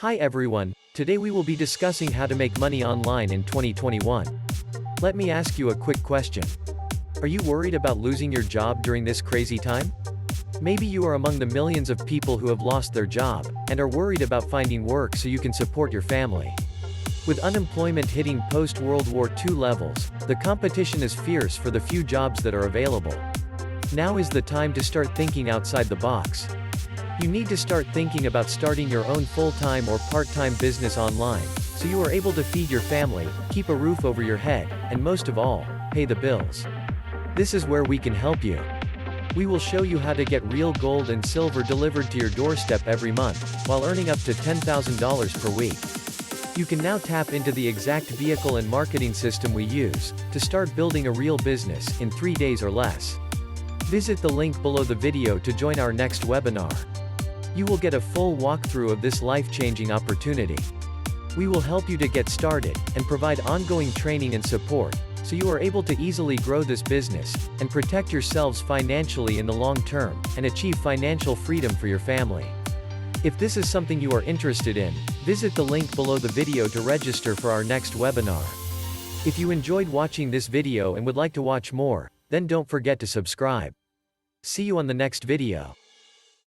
Hi everyone, today we will be discussing how to make money online in 2021. Let me ask you a quick question. Are you worried about losing your job during this crazy time? Maybe you are among the millions of people who have lost their job, and are worried about finding work so you can support your family. With unemployment hitting post-World War II levels, the competition is fierce for the few jobs that are available. Now is the time to start thinking outside the box. You need to start thinking about starting your own full-time or part-time business online, so you are able to feed your family, keep a roof over your head, and most of all, pay the bills. This is where we can help you. We will show you how to get real gold and silver delivered to your doorstep every month, while earning up to $10,000 per week. You can now tap into the exact vehicle and marketing system we use, to start building a real business, in 3 days or less. Visit the link below the video to join our next webinar. You will get a full walkthrough of this life-changing opportunity. We will help you to get started, and provide ongoing training and support, so you are able to easily grow this business, and protect yourselves financially in the long term, and achieve financial freedom for your family. If this is something you are interested in, visit the link below the video to register for our next webinar. If you enjoyed watching this video and would like to watch more, then don't forget to subscribe. See you on the next video.